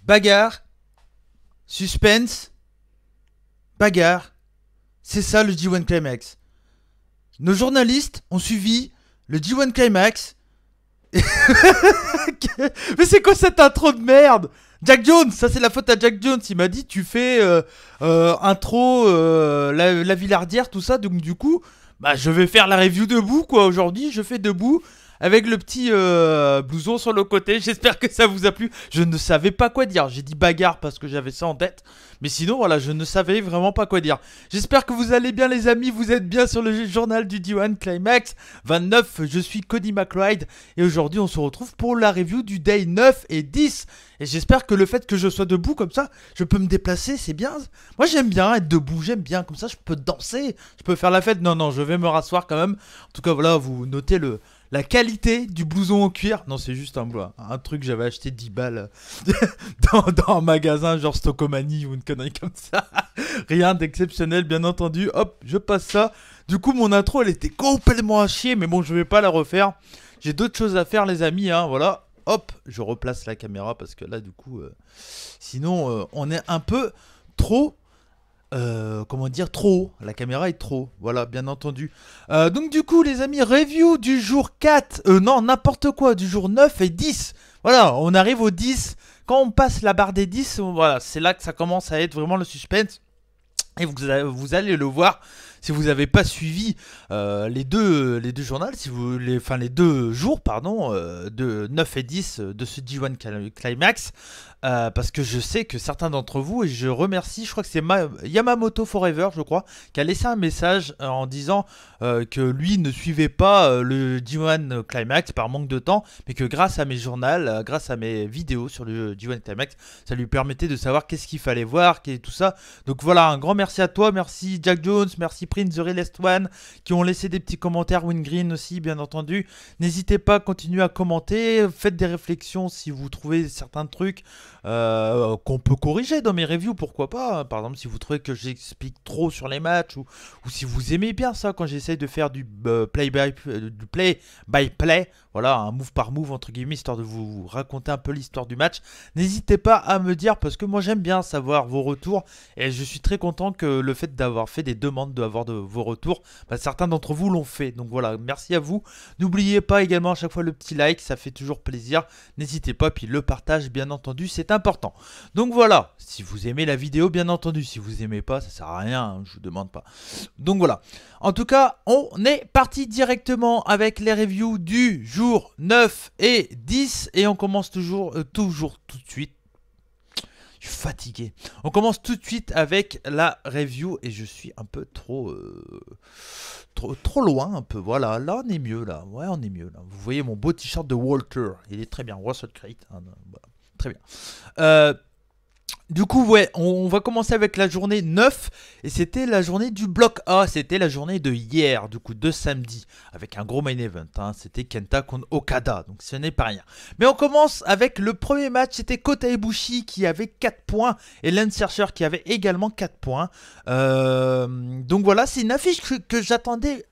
bagarre, suspense, bagarre. C'est ça le G1 Climax. Nos journalistes ont suivi le G1 Climax. Mais c'est quoi cette intro de merde? Jack Jones, ça c'est la faute à Jack Jones. Il m'a dit tu fais intro la Villardière, tout ça. Donc du coup, bah je vais faire la review debout quoi. Aujourd'hui, je fais debout avec le petit blouson sur le côté. J'espère que ça vous a plu. Je ne savais pas quoi dire. J'ai dit bagarre parce que j'avais ça en tête. Mais sinon, voilà, je ne savais vraiment pas quoi dire. J'espère que vous allez bien les amis. Vous êtes bien sur le journal du D1 Climax 29. Je suis Cody McLeod. Et aujourd'hui, on se retrouve pour la review du Day 9 et 10. Et j'espère que le fait que je sois debout comme ça, je peux me déplacer, c'est bien. Moi, j'aime bien être debout. J'aime bien comme ça, je peux danser. Je peux faire la fête. Non, non, je vais me rasseoir quand même. En tout cas, voilà, vous notez la qualité du blouson en cuir. Non, c'est juste un truc que j'avais acheté 10 balles dans un magasin genre Stockomanie ou une connerie comme ça. Rien d'exceptionnel, bien entendu. Hop, je passe ça. Du coup, mon intro, elle était complètement à chier. Mais bon, je vais pas la refaire. J'ai d'autres choses à faire, les amis. Hein, voilà. Hop, je replace la caméra parce que là, du coup, sinon, on est un peu trop... comment dire, trop haut. La caméra est trop haut. Voilà, bien entendu. Donc du coup, les amis, review du jour 4. Non, n'importe quoi. Du jour 9 et 10. Voilà, on arrive au 10. Quand on passe la barre des 10, voilà, c'est là que ça commence à être vraiment le suspense. Et vous allez le voir si vous n'avez pas suivi les deux journaux, si vous, les 2 jours, pardon, de 9 et 10 de ce G1 Climax. Parce que je sais que certains d'entre vous, et je remercie, je crois que c'est Yamamoto Forever, je crois, qui a laissé un message en disant que lui ne suivait pas le G1 Climax par manque de temps, mais que grâce à mes journaux, grâce à mes vidéos sur le G1 Climax, ça lui permettait de savoir qu'est-ce qu'il fallait voir, tout ça. Donc voilà, un grand merci à toi, merci Jack Jones, merci Prince The Realest One, qui ont laissé des petits commentaires, Wingreen aussi, bien entendu. N'hésitez pas à continuer à commenter, faites des réflexions si vous trouvez certains trucs qu'on peut corriger dans mes reviews, pourquoi pas. Par exemple, si vous trouvez que j'explique trop sur les matchs, ou si vous aimez bien ça quand j'essaye de faire du play by play, voilà, un move par move entre guillemets, histoire de vous raconter un peu l'histoire du match, n'hésitez pas à me dire, parce que moi j'aime bien savoir vos retours, et je suis très content que le fait d'avoir fait des demandes, d'avoir vos retours, bah, certains d'entre vous l'ont fait, donc voilà, merci à vous. N'oubliez pas également à chaque fois le petit like, ça fait toujours plaisir, n'hésitez pas, puis le partage bien entendu, c'est important. Donc voilà, si vous aimez la vidéo, bien entendu, si vous aimez pas, ça sert à rien, hein, je vous demande pas. Donc voilà, en tout cas, on est parti directement avec les reviews du jour 9 et 10, et on commence toujours tout de suite. Je suis fatigué. On commence tout de suite avec la review, et je suis un peu trop loin un peu. Voilà, là on est mieux là. Ouais, on est mieux là. Vous voyez mon beau t-shirt de Walter, il est très bien. Russell Crate, hein, voilà. Très bien. Du coup, ouais, on va commencer avec la journée 9. Et c'était la journée du bloc A. C'était la journée de hier, du coup, de samedi. Avec un gros main event. Hein, c'était Kenta contre Okada. Donc ce n'est pas rien. Mais on commence avec le premier match. C'était Kota Ibushi qui avait 4 points. Et Lance Archer qui avait également 4 points. Donc voilà, c'est une affiche que j'attendais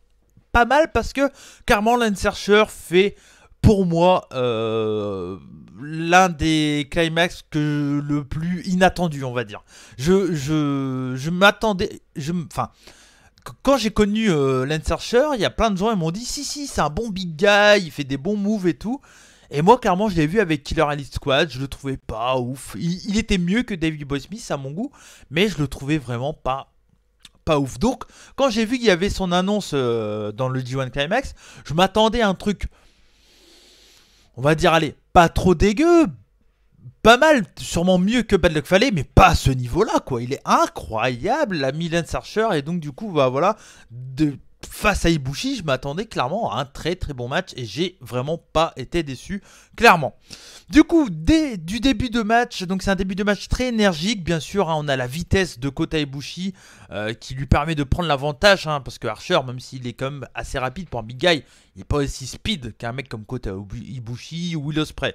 pas mal. Parce que, clairement, Lance Archer fait... Pour moi, l'un des climax le plus inattendu, on va dire. Je m'attendais... Enfin, quand j'ai connu Lance Archer, il y a plein de gens qui m'ont dit « Si, c'est un bon big guy, il fait des bons moves et tout. » Et moi, clairement, je l'ai vu avec Killer Elite Squad, je le trouvais pas ouf. Il était mieux que Davey Boy Smith à mon goût, mais je le trouvais vraiment pas ouf. Donc, quand j'ai vu qu'il y avait son annonce dans le G1 Climax, je m'attendais à un truc... On va dire, allez, pas trop dégueu, pas mal, sûrement mieux que Bad Luck Fale, mais pas à ce niveau-là, quoi. Il est incroyable, la Lance Archer, et donc du coup, bah voilà, face à Ibushi, je m'attendais clairement à un très très bon match, et j'ai vraiment pas été déçu, clairement. Du coup, du début de match, donc c'est un début de match très énergique, bien sûr, hein, on a la vitesse de Kota Ibushi qui lui permet de prendre l'avantage, hein, parce que Archer, même s'il est quand même assez rapide pour un big guy, il n'est pas aussi speed qu'un mec comme Kota Ibushi ou Will Ospreay.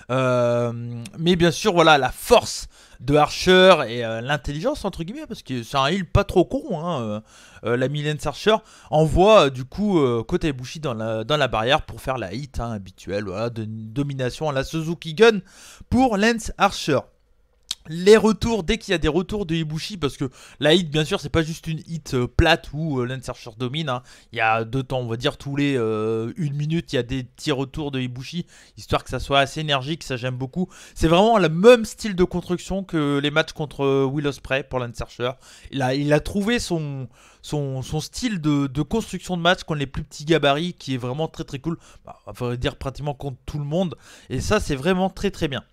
Mais bien sûr, voilà, la force de Archer et l'intelligence, entre guillemets, parce que c'est un heal pas trop con, hein, l'ami Lance Archer, envoie du coup Kota Ibushi dans la barrière pour faire la hit hein, habituelle, voilà, de domination à la Suzuki Gun pour Lance Archer. Les retours, dès qu'il y a des retours de Ibushi, parce que la hit, bien sûr, c'est pas juste une hit plate où Lance Archer domine. Hein. Il y a deux temps, on va dire, tous les 1 minute, il y a des petits retours de Ibushi, histoire que ça soit assez énergique, ça j'aime beaucoup. C'est vraiment le même style de construction que les matchs contre Will Ospreay pour Lance Archer. Il a trouvé son style de construction de match contre les plus petits gabarits qui est vraiment très très cool. Bah, on va dire pratiquement contre tout le monde. Et ça, c'est vraiment très très bien.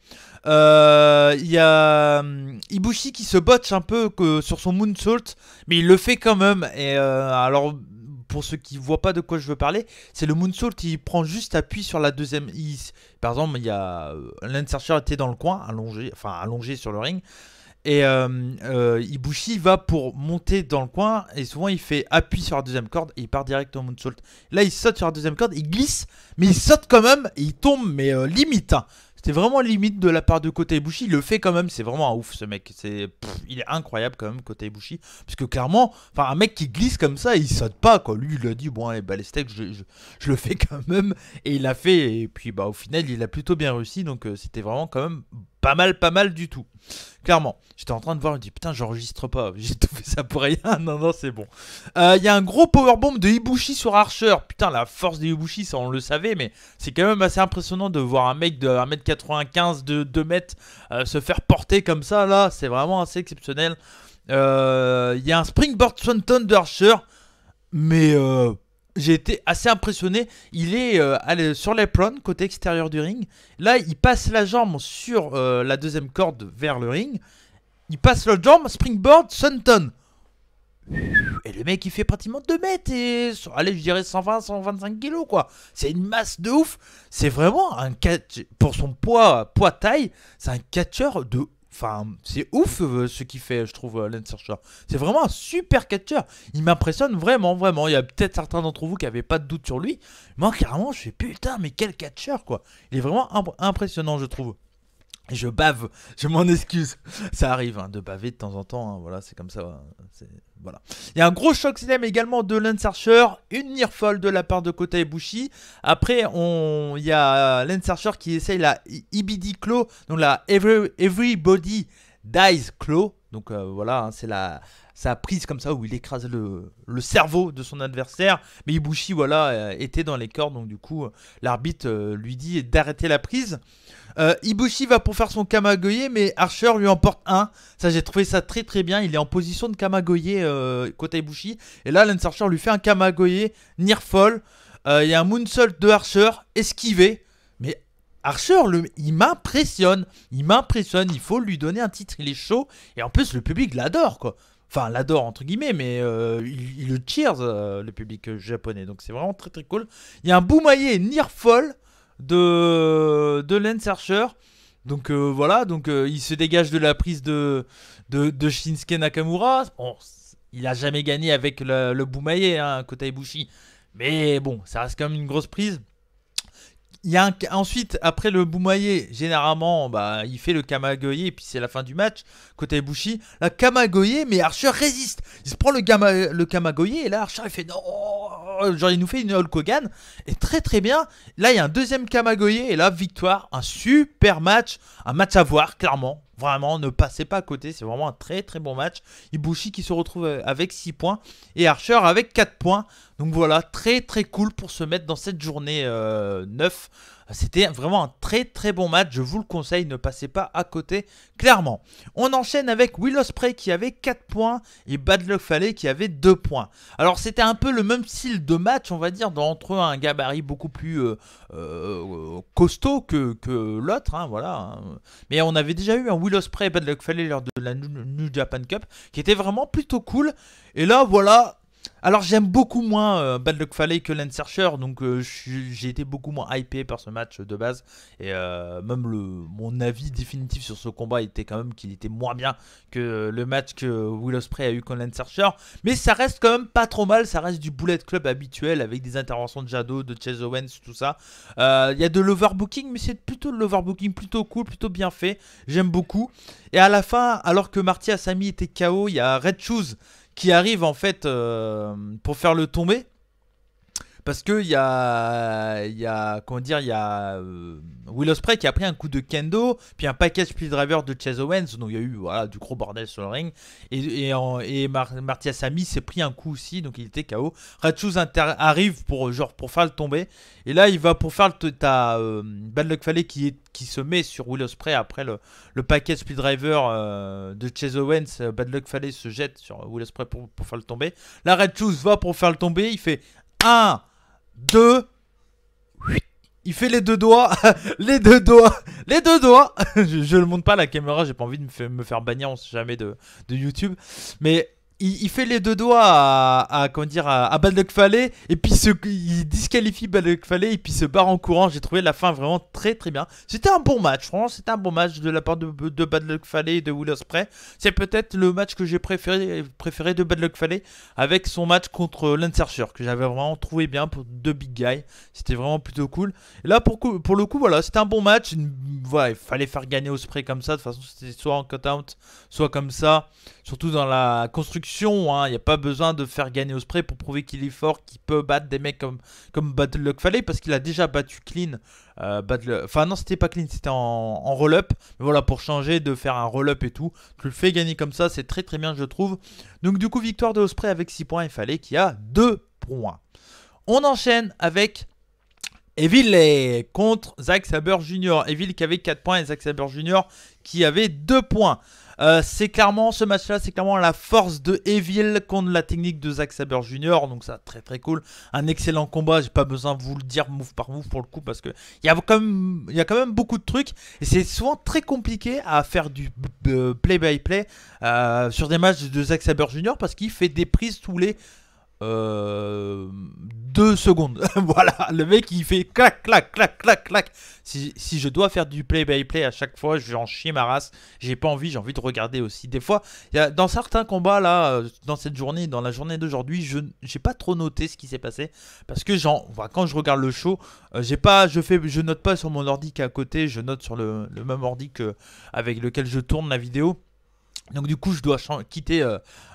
Il y a Ibushi qui se botche un peu sur son moonsault, mais il le fait quand même. Et alors, pour ceux qui voient pas de quoi je veux parler, c'est le moonsault, il prend juste appui sur la deuxième. Par exemple, il y a Lance Archer était dans le coin, allongé sur le ring. Et Ibushi va pour monter dans le coin et souvent il fait appui sur la deuxième corde et il part direct au moonsault. Là il saute sur la deuxième corde, il glisse mais il saute quand même et il tombe mais limite. Hein. C'était vraiment limite de la part de Kota Ibushi, il le fait quand même, c'est vraiment un ouf ce mec. Il est incroyable quand même Kota Ibushi. Parce que clairement, un mec qui glisse comme ça, il saute pas quoi. Lui il a dit bon allez bah les steaks je le fais quand même. Et il l'a fait et puis bah au final il a plutôt bien réussi. Donc c'était vraiment quand même pas mal du tout. Clairement, j'étais en train de voir, je me dis putain, j'enregistre pas, j'ai tout fait ça pour rien. Non, c'est bon. Il y a un gros powerbomb de Ibushi sur Archer. Putain, la force de Ibushi, ça on le savait, mais c'est quand même assez impressionnant de voir un mec de 1m95, de 2 mètres se faire porter comme ça. Là, c'est vraiment assez exceptionnel. Il y a un springboard swanton de Archer, mais j'ai été assez impressionné. Il est sur l'apron, côté extérieur du ring. Là, il passe la jambe sur la deuxième corde vers le ring. Il passe la jambe, springboard, swanton. Et le mec, il fait pratiquement 2 mètres et... Allez, je dirais 120-125 kilos, quoi. C'est une masse de ouf. C'est vraiment un catch... Pour son poids taille, c'est un catcheur de... c'est ouf ce qu'il fait, je trouve, Lance Archer. C'est vraiment un super catcheur. Il m'impressionne vraiment. Il y a peut-être certains d'entre vous qui n'avaient pas de doute sur lui. Moi, carrément, je fais putain, mais quel catcheur, quoi. Il est vraiment impressionnant, je trouve. Et je bave, je m'en excuse. Ça arrive de baver de temps en temps, hein. Voilà, c'est comme ça. Voilà. Il y a un gros choc slam également de Lance Archer, une near fall de la part de Kota Ibushi. Après, il y a Lance Archer qui essaye la EBD Claw, donc la Everybody Dies Claw. Donc voilà, hein, c'est sa prise comme ça où il écrase le cerveau de son adversaire. Mais Ibushi, voilà, était dans les cordes, donc du coup, l'arbitre lui dit d'arrêter la prise. Ibushi va pour faire son Kamagoye, mais Archer lui emporte un. Ça, j'ai trouvé ça très très bien. Il est en position de Kamagoye, Kota Ibushi. Et là, Lance Archer lui fait un Kamagoye, near fall. Il y a un moonsault de Archer, esquivé. Mais Archer, il m'impressionne. Il faut lui donner un titre. Il est chaud. Et en plus, le public l'adore, quoi. Enfin, l'adore entre guillemets, mais il le cheers, le public japonais. Donc, c'est vraiment très très cool. Il y a un Boumaye, near fall de Lance Archer. Donc voilà, donc il se dégage de la prise de Shinsuke Nakamura. Bon, il a jamais gagné avec le Boumaye, hein, Kota Ibushi, mais bon, ça reste quand même une grosse prise. Il y a ensuite, après le Boumaye, généralement, il fait le Kamagoye et puis c'est la fin du match. Kota Ibushi, la Kamagoye, mais Archer résiste. Il se prend le Kamagoye et là Archer il fait non. Genre il nous fait une Hulk Hogan. Et très très bien. Là il y a un deuxième Kamagoye et là victoire. Un super match. Un match à voir, clairement. Vraiment, ne passez pas à côté. C'est vraiment un très très bon match. Ibushi qui se retrouve avec 6 points. Et Archer avec 4 points. Donc voilà, très très cool pour se mettre dans cette journée 9. C'était vraiment un très très bon match. Je vous le conseille, ne passez pas à côté, clairement. On enchaîne avec Will Ospreay qui avait 4 points et Bad Luck Fale qui avait 2 points. Alors c'était un peu le même style de match, on va dire, entre un gabarit beaucoup plus costaud que l'autre, hein, voilà. Hein. Mais on avait déjà eu un Will Ospreay et Bad Luck Fale lors de la New Japan Cup qui était vraiment plutôt cool. Et là, voilà... Alors j'aime beaucoup moins Bad Luck Fale que Lance Archer, donc j'ai été beaucoup moins hypé par ce match de base. Et même mon avis définitif sur ce combat était quand même qu'il était moins bien que le match que Will Ospreay a eu contre Lance Archer. Mais ça reste quand même pas trop mal, ça reste du Bullet Club habituel avec des interventions de Jado, de Chase Owens, tout ça. Il y a de l'overbooking, mais c'est plutôt de l'overbooking plutôt cool, plutôt bien fait. J'aime beaucoup. Et à la fin, alors que Marty Asami était KO, il y a Red Shoes qui arrive en fait pour faire le tomber. Parce que comment dire, il y a Will Ospreay qui a pris un coup de kendo, puis un package split driver de Chase Owens, donc il y a eu voilà, du gros bordel sur le ring. Et Marty Asami s'est pris un coup aussi, donc il était KO. Red Shoes arrive pour faire le tomber. Et là, il va pour faire t'as Bad Luck Fale qui se met sur Will Ospreay après le package split driver de Chase Owens. Bad Luck Fale se jette sur Will Ospreay pour faire le tomber. Là, Red Shoes va pour faire le tomber, il fait 1, 2, il fait les deux doigts, les deux doigts. Je le montre pas à la caméra, j'ai pas envie de me faire bannir, on sait jamais de YouTube. Mais il fait les deux doigts comment dire, à Bad Luck Fale, et puis il disqualifie Bad Luck Fale, et puis se barre en courant. J'ai trouvé la fin vraiment très très bien. C'était un bon match, franchement, c'était un bon match de la part de Bad Luck Fale et de Will Ospreay. C'est peut-être le match que j'ai préféré de Bad Luck Fale, avec son match contre Lance Archer, que j'avais vraiment trouvé bien pour deux big guys. C'était vraiment plutôt cool. Et là, pour le coup, voilà, c'était un bon match. Voilà, il fallait faire gagner Ospreay comme ça. De toute façon, c'était soit en cut-out, soit comme ça. Surtout dans la construction, hein, il n'y a pas besoin de faire gagner Ospreay pour prouver qu'il est fort, qu'il peut battre des mecs comme Bad Luck Fale, parce qu'il a déjà battu clean. Enfin non, c'était pas clean, c'était en roll-up. Mais voilà, pour changer, de faire un roll-up et tout, tu le fais gagner comme ça, c'est très très bien, je trouve. Donc du coup, victoire de Ospreay avec 6 points, il fallait qu'il y a 2 points. On enchaîne avec Evil contre Zack Sabre Jr. Evil qui avait 4 points et Zack Sabre Jr. qui avait 2 points. C'est clairement, ce match-là, c'est clairement la force de Evil contre la technique de Zack Sabre Jr. Donc ça, très très cool. Un excellent combat, j'ai pas besoin de vous le dire move par move pour le coup, parce que il y a quand même beaucoup de trucs. Et c'est souvent très compliqué à faire du play-by-play sur des matchs de Zack Sabre Jr. parce qu'il fait des prises tous les 2 secondes. Voilà, le mec il fait clac clac clac clac clac. Si je dois faire du play by play à chaque fois, je vais en chier ma race. J'ai pas envie, j'ai envie de regarder aussi. Des fois, dans certains combats là, dans cette journée, dans la journée d'aujourd'hui, j'ai pas trop noté ce qui s'est passé, parce que quand je regarde le show, je note pas sur mon ordi qui est à côté, je note sur le même ordi avec lequel je tourne la vidéo. Donc du coup je dois quitter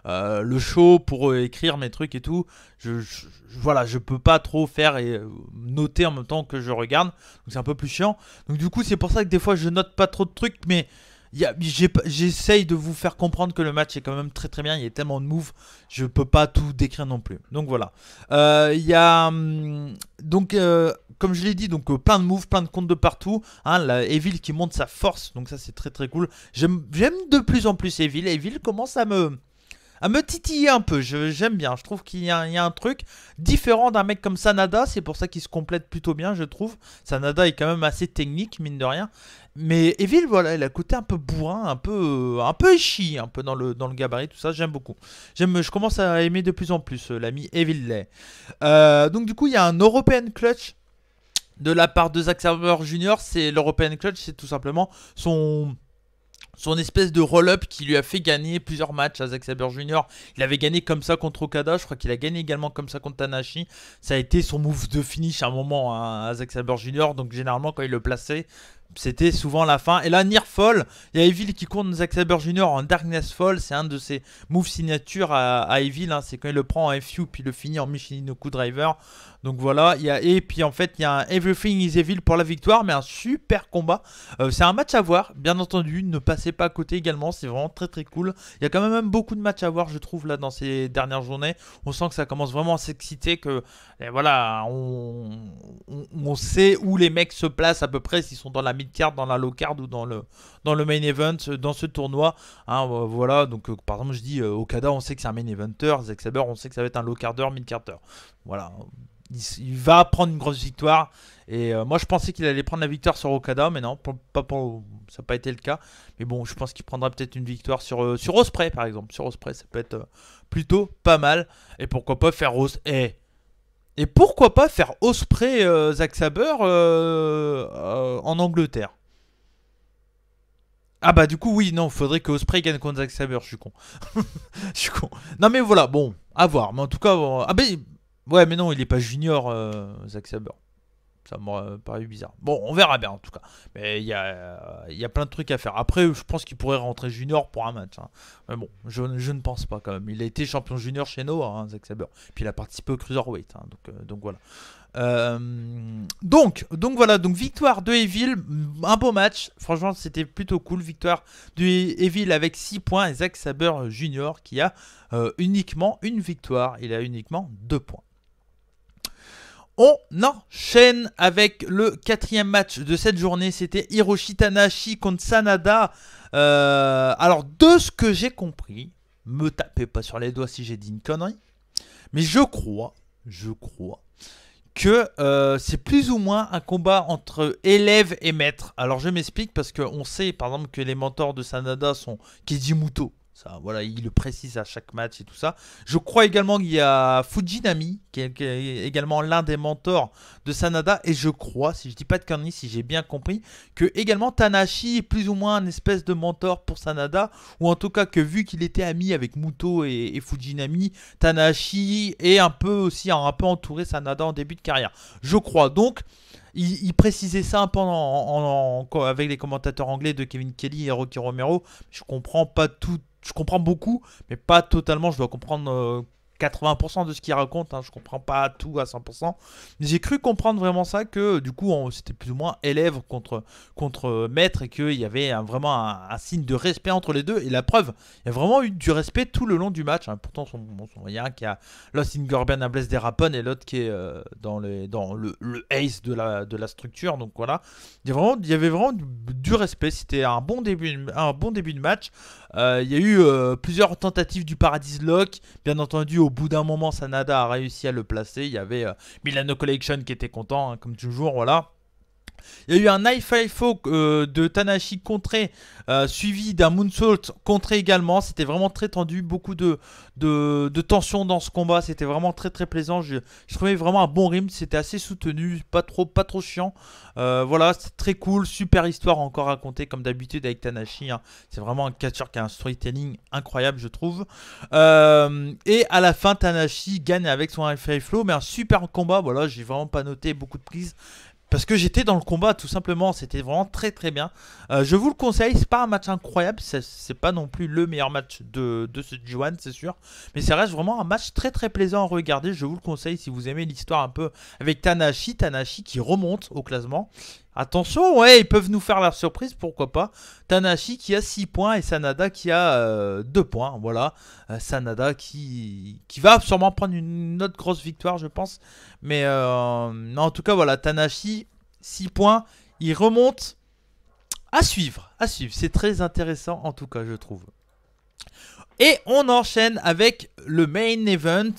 le show pour écrire mes trucs et tout. Voilà, je peux pas trop faire et noter en même temps que je regarde. Donc c'est un peu plus chiant. Donc du coup c'est pour ça que des fois je note pas trop de trucs. Mais j'essaye de vous faire comprendre que le match est quand même très très bien. Il y a tellement de moves, je peux pas tout décrire non plus. Donc voilà. Il y a comme je l'ai dit, donc plein de moves, plein de comptes de partout. Hein, la Evil qui monte sa force, donc ça c'est très très cool. J'aime de plus en plus Evil. Evil commence à me titiller un peu. J'aime bien. Je trouve qu'il y a un truc différent d'un mec comme Sanada. C'est pour ça qu'il se complète plutôt bien, je trouve. Sanada est quand même assez technique, mine de rien. Mais Evil, voilà, il a le côté un peu bourrin, un peu échi, un peu dans le gabarit, tout ça. J'aime beaucoup. Je commence à aimer de plus en plus l'ami Evil. Donc du coup, il y a un European Clutch de la part de Zack Sabre Jr. C'est l'European Clutch, c'est tout simplement son espèce de roll-up qui lui a fait gagner plusieurs matchs à Zack Sabre Jr. Il avait gagné comme ça contre Okada, je crois qu'il a gagné également comme ça contre Tanahashi. Ça a été son move de finish à un moment, hein, à Zack Sabre Jr. Donc généralement quand il le plaçait, c'était souvent la fin. Et là, Near Fall, il y a Evil qui compte Zack Sabre Jr. en Darkness Fall. C'est un de ses moves signature à Evil. Hein. C'est quand il le prend en FU puis le finit en Michinoku Driver. Donc voilà. Et puis en fait, il y a un Everything is Evil pour la victoire. Mais un super combat. C'est un match à voir, bien entendu. Ne passez pas à côté également. C'est vraiment très très cool. Il y a quand même beaucoup de matchs à voir, je trouve, là dans ces dernières journées. On sent que ça commence vraiment à s'exciter. Que voilà, on sait où les mecs se placent à peu près, s'ils sont dans la mid-card, dans la low-card ou dans le main event, dans ce tournoi. Hein, voilà, donc par exemple, je dis Okada, on sait que c'est un main eventer. Zack Sabre, on sait que ça va être un low-carder, mid-carder. Voilà. il va prendre une grosse victoire. Et moi, je pensais qu'il allait prendre la victoire sur Okada, mais non, ça n'a pas été le cas. Mais bon, je pense qu'il prendra peut-être une victoire sur Ospreay, par exemple. Sur Ospreay, ça peut être plutôt pas mal. Et pourquoi pas faire Et pourquoi pas faire Ospreay Zack Sabre en Angleterre. Ah bah du coup oui, non, faudrait que Ospreay gagne contre Zack Sabre, je suis con. Je suis con. Non mais voilà, bon, à voir. Mais en tout cas, ah bah ouais mais non, il est pas junior Zack Sabre. Ça m'aurait paru bizarre. Bon, on verra bien en tout cas. Mais il y a plein de trucs à faire. Après, je pense qu'il pourrait rentrer junior pour un match. Hein. Mais bon, je ne pense pas quand même. Il a été champion junior chez Noah, hein, Zack Sabre. Puis il a participé au Cruiserweight. Hein, donc voilà. Donc voilà, donc victoire de Evil, un beau match, franchement c'était plutôt cool, victoire de Evil avec 6 points et Zack Sabre Junior qui a uniquement une victoire, il a uniquement 2 points. On enchaîne avec le 4e match de cette journée, c'était Hiroshi Tanahashi contre Sanada. Alors de ce que j'ai compris, me tapez pas sur les doigts si j'ai dit une connerie, mais je crois que c'est plus ou moins un combat entre élève et maître. Alors je m'explique parce qu'on sait par exemple que les mentors de Sanada sont Keiji ça, voilà, il le précise à chaque match et tout ça. Je crois également qu'il y a Fujinami, qui est également l'un des mentors de Sanada. Et je crois, si je dis pas de conneries, si j'ai bien compris, que également Tanahashi est plus ou moins un espèce de mentor pour Sanada. Ou en tout cas que vu qu'il était ami avec Muto et Fujinami, Tanahashi est un peu aussi un peu entouré Sanada en début de carrière. Je crois donc. Il précisait ça un peu avec les commentateurs anglais de Kevin Kelly et Rocky Romero. Je comprends pas tout. Je comprends beaucoup, mais pas totalement. Je dois comprendre 80% de ce qu'il raconte. Hein. Je comprends pas tout à 100%. Mais j'ai cru comprendre vraiment ça, que du coup, c'était plus ou moins élève contre maître et qu'il y avait vraiment un signe de respect entre les deux. Et la preuve, il y a vraiment eu du respect tout le long du match. Hein. Pourtant, il y a un qui a Lost in Gorban à Bless des Rapon et l'autre qui est dans le ace de la structure. Donc voilà, il y avait vraiment du respect. C'était un bon début de match. Il y a eu plusieurs tentatives du Paradise Lock. Bien entendu, au bout d'un moment, Sanada a réussi à le placer. Il y avait Milano Collection qui était content, hein, comme toujours, voilà. Il y a eu un knife FIFO de Tanahashi contré, suivi d'un moonsault contré également. C'était vraiment très tendu, beaucoup de tension dans ce combat. C'était vraiment très très plaisant. Je trouvais vraiment un bon rythme. C'était assez soutenu, pas trop chiant. Voilà, c'est très cool, super histoire encore racontée comme d'habitude avec Tanahashi. Hein. C'est vraiment un catcheur qui a un storytelling incroyable, je trouve. Et à la fin, Tanahashi gagne avec son high flow, mais un super combat. Voilà, j'ai vraiment pas noté beaucoup de prises. Parce que j'étais dans le combat tout simplement, c'était vraiment très très bien. Je vous le conseille, c'est pas un match incroyable, c'est pas non plus le meilleur match de ce G1 c'est sûr. Mais ça reste vraiment un match très très plaisant à regarder, je vous le conseille si vous aimez l'histoire un peu avec Tanahashi qui remonte au classement. Attention, ouais, ils peuvent nous faire la surprise, pourquoi pas. Tanahashi qui a 6 points et Sanada qui a 2 points. Voilà, Sanada qui va sûrement prendre une autre grosse victoire, je pense. Mais non, en tout cas, voilà, Tanahashi, 6 points. Il remonte. À suivre. C'est très intéressant, en tout cas, je trouve. Et on enchaîne avec le main event.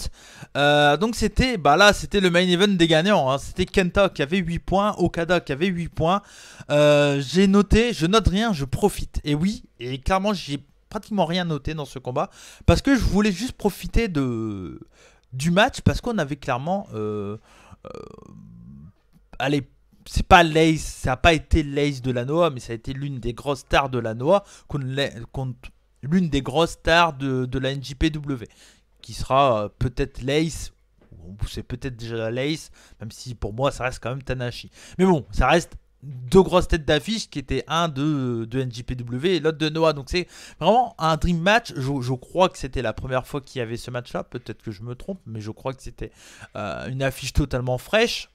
Donc c'était le main event des gagnants. Hein. C'était Kenta qui avait 8 points, Okada qui avait 8 points. J'ai noté, je note rien, je profite. Et oui, et clairement j'ai pratiquement rien noté dans ce combat. Parce que je voulais juste profiter du match. Parce qu'on avait clairement... allez, c'est pas l'Ace, ça n'a pas été l'Ace de la Noah, mais ça a été l'une des grosses stars de la Noah contre l'une des grosses stars de la NJPW, qui sera peut-être l'Ace, ou c'est peut-être déjà l'Ace, même si pour moi ça reste quand même Tanahashi. Mais bon, ça reste deux grosses têtes d'affiche qui étaient un de NJPW et l'autre de Noah. Donc c'est vraiment un dream match. Je crois que c'était la première fois qu'il y avait ce match-là. Peut-être que je me trompe, mais je crois que c'était une affiche totalement fraîche.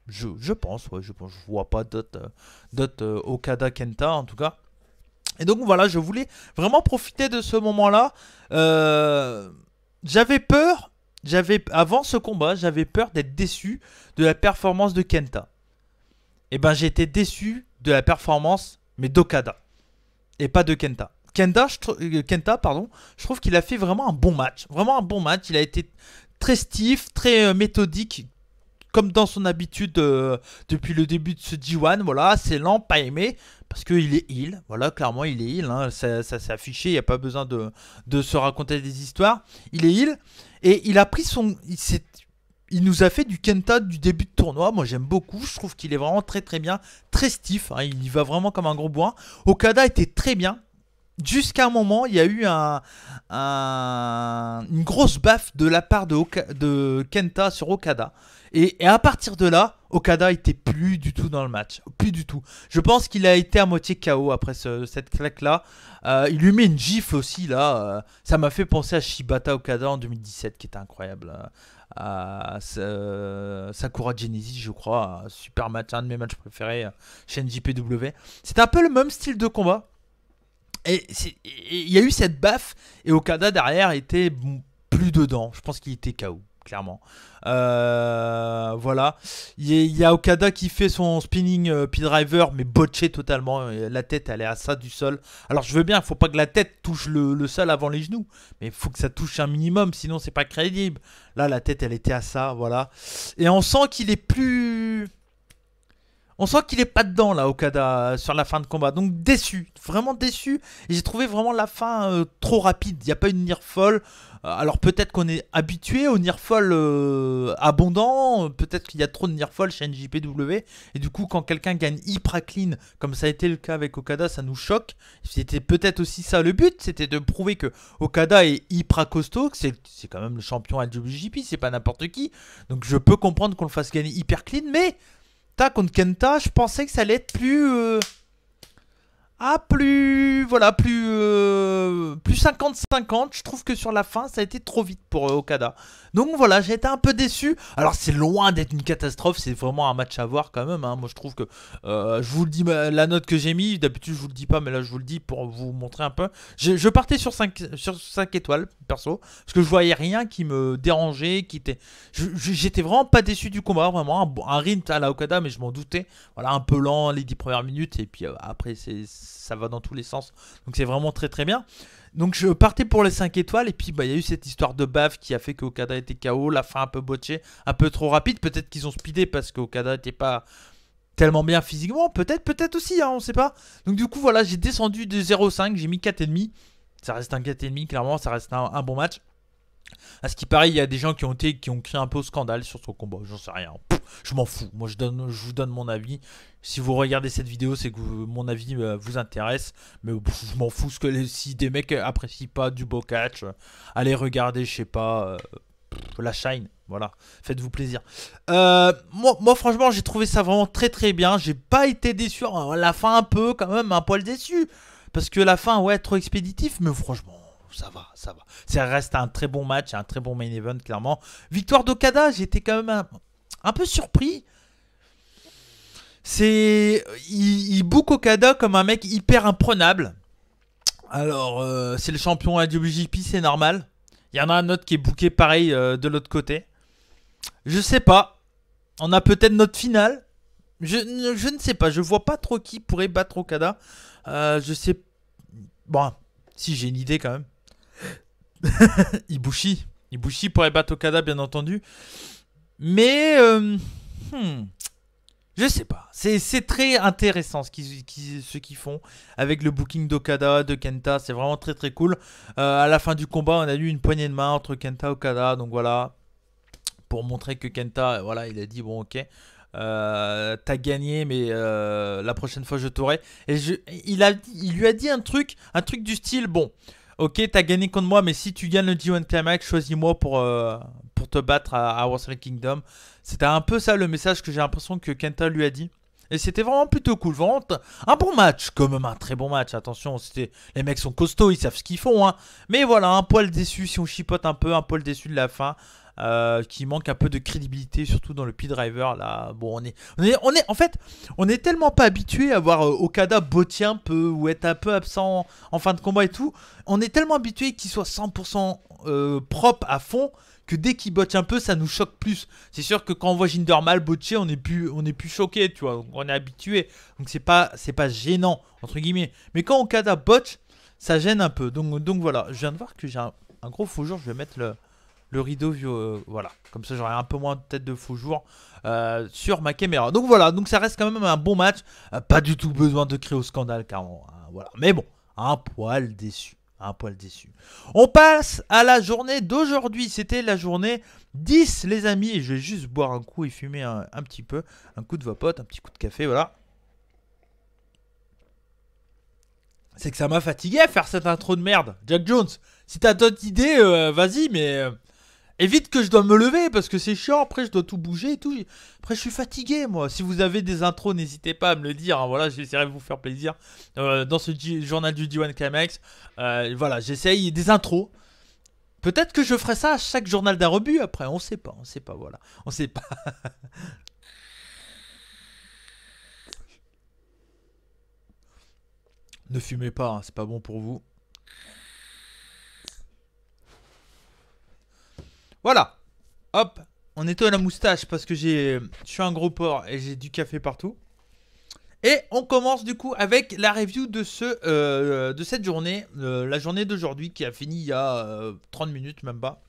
Je pense, je vois pas d'autres Okada Kenta en tout cas. Et donc voilà, je voulais vraiment profiter de ce moment-là. J'avais peur, avant ce combat, j'avais peur d'être déçu de la performance de Kenta. Et ben j'ai été déçu de la performance, mais d'Okada. Et pas de Kenta. Kenta, je trouve qu'il a fait vraiment un bon match. Vraiment un bon match. Il a été très stiff, très méthodique. comme dans son habitude depuis le début de ce G1, voilà, c'est lent, pas aimé, parce qu'il est heal, voilà, clairement il est heal, hein, ça s'est affiché, il n'y a pas besoin de se raconter des histoires, il est heal, et il a pris son... Il nous a fait du Kenta du début de tournoi, moi j'aime beaucoup, je trouve qu'il est vraiment très très bien, très stiff, hein, il y va vraiment comme un gros bois. Okada était très bien, jusqu'à un moment, il y a eu une grosse baffe de la part de Kenta sur Okada. Et à partir de là, Okada était plus du tout dans le match. Plus du tout. Je pense qu'il a été à moitié KO après cette claque-là. Il lui met une gifle aussi, là. Ça m'a fait penser à Shibata Okada en 2017, qui était incroyable. À Sakura Genesis, je crois. Super match, un de mes matchs préférés chez NJPW. C'était un peu le même style de combat. Et il y a eu cette baffe et Okada derrière était plus dedans. Je pense qu'il était KO, clairement. Voilà. Il y a Okada qui fait son spinning P-Driver, mais botché totalement. La tête, elle est à ça du sol. Alors je veux bien, il faut pas que la tête touche le sol avant les genoux. Mais il faut que ça touche un minimum, sinon c'est pas crédible. Là, la tête, elle était à ça, voilà. Et on sent qu'il est plus... On sent qu'il est pas dedans là, Okada, sur la fin de combat. Donc déçu, vraiment déçu. Et j'ai trouvé vraiment la fin trop rapide. Il n'y a pas une near fall. Alors peut-être qu'on est habitué au near fall abondant. Peut-être qu'il y a trop de near fall chez NJPW. Et du coup, quand quelqu'un gagne hyper clean, comme ça a été le cas avec Okada, ça nous choque. C'était peut-être aussi ça le but. C'était de prouver que Okada est hyper costaud. C'est quand même le champion LWGP, c'est pas n'importe qui. Donc je peux comprendre qu'on le fasse gagner hyper clean, mais... contre Kenta, je pensais que ça allait être plus... plus 50-50. Je trouve que sur la fin, ça a été trop vite pour Okada. Donc voilà, j'ai été un peu déçu. Alors c'est loin d'être une catastrophe, c'est vraiment un match à voir quand même, hein. Moi je trouve que, je vous le dis, la note que j'ai mis, d'habitude je vous le dis pas, mais là je vous le dis pour vous montrer un peu. Je partais sur 5 étoiles, perso, parce que je voyais rien qui me dérangeait, j'étais vraiment pas déçu du combat, vraiment, un rythme à la Okada, mais je m'en doutais. Voilà, un peu lent les 10 premières minutes, et puis après ça va dans tous les sens. Donc c'est vraiment très très bien. Donc je partais pour les 5 étoiles et puis il y a eu cette histoire de baffe qui a fait que Okada était KO, la fin un peu botchée, un peu trop rapide, peut-être qu'ils ont speedé parce qu'Okada n'était pas tellement bien physiquement, peut-être aussi, hein, on sait pas. Donc du coup voilà, j'ai descendu de 0,5, j'ai mis 4,5, ça reste un 4,5 clairement, ça reste un bon match. À ce qui paraît, il y a des gens qui ont créé un peu au scandale sur son combat, j'en sais rien. Je m'en fous, moi je vous donne mon avis. Si vous regardez cette vidéo, c'est que mon avis vous intéresse. Mais je m'en fous, si des mecs apprécient pas du beau catch, allez regarder, je sais pas, la Shine. Voilà, faites-vous plaisir. Moi franchement, j'ai trouvé ça vraiment très très bien. J'ai pas été déçu, la fin un peu quand même, un poil déçu. Parce que la fin, ouais, trop expéditif, mais franchement... Ça va. Ça reste un très bon match, un très bon main event, clairement. Victoire d'Okada, j'étais quand même un peu surpris. Il book Okada comme un mec hyper imprenable. Alors, c'est le champion à WGP, c'est normal. Il y en a un autre qui est booké pareil de l'autre côté. Je sais pas. On a peut-être notre finale. Je ne sais pas. Je vois pas trop qui pourrait battre Okada. Je sais... Bon, si j'ai une idée quand même. Ibushi pourrait battre Okada, bien entendu. Mais je sais pas. C'est très intéressant ce qu'ils font avec le booking d'Okada, de Kenta. C'est vraiment très très cool. À la fin du combat, on a eu une poignée de main entre Kenta et Okada. Donc voilà, pour montrer que Kenta, voilà, il a dit bon ok, t'as gagné, mais la prochaine fois je t'aurai. Et il lui a dit un truc du style bon. Ok, t'as gagné contre moi, mais si tu gagnes le G1 Climax, choisis-moi pour te battre à Wrestle Kingdom. C'était un peu ça le message que j'ai l'impression que Kenta lui a dit. Et c'était vraiment plutôt cool. Vraiment un bon match, quand même un très bon match. Attention, les mecs sont costauds, ils savent ce qu'ils font, hein. Mais voilà, un poil déçu si on chipote un peu, un poil déçu de la fin. Qui manque un peu de crédibilité, surtout dans le P-Driver là. Bon, en fait, on est tellement pas habitué à voir Okada botter un peu ou être un peu absent en fin de combat et tout. On est tellement habitué qu'il soit 100% propre à fond que dès qu'il botte un peu, ça nous choque plus. C'est sûr que quand on voit Jinder Mahal botcher, on est plus choqué, tu vois. On est habitué, donc c'est pas gênant entre guillemets. Mais quand Okada botch, ça gêne un peu. Donc voilà. Je viens de voir que j'ai un gros faux jour. Je vais mettre le le rideau, voilà. Comme ça, j'aurai un peu moins de tête de faux jour sur ma caméra. Donc voilà, donc ça reste quand même un bon match. Pas du tout besoin de crier au scandale, carrément. Voilà. Mais bon, un poil déçu. Un poil déçu. On passe à la journée d'aujourd'hui. C'était la journée 10, les amis. Et je vais juste boire un coup et fumer un petit peu. Un coup de vapote, un petit coup de café, voilà. C'est que ça m'a fatigué à faire cette intro de merde. Jack Jones, si t'as d'autres idées, vas-y, mais évite que je dois me lever parce que c'est chiant. Après, je dois tout bouger et tout. Après, je suis fatigué, moi. Si vous avez des intros, n'hésitez pas à me le dire. Hein. Voilà, j'essaierai de vous faire plaisir dans ce journal du D1 Climax. Voilà, j'essaye des intros. Peut-être que je ferai ça à chaque journal d'un rebut. Après, on sait pas, voilà. On sait pas. Ne fumez pas, hein, c'est pas bon pour vous. Voilà. Hop. On nettoie la moustache parce que je suis un gros porc et j'ai du café partout. Et on commence du coup avec la review de cette journée. La journée d'aujourd'hui qui a fini il y a 30 minutes, même pas.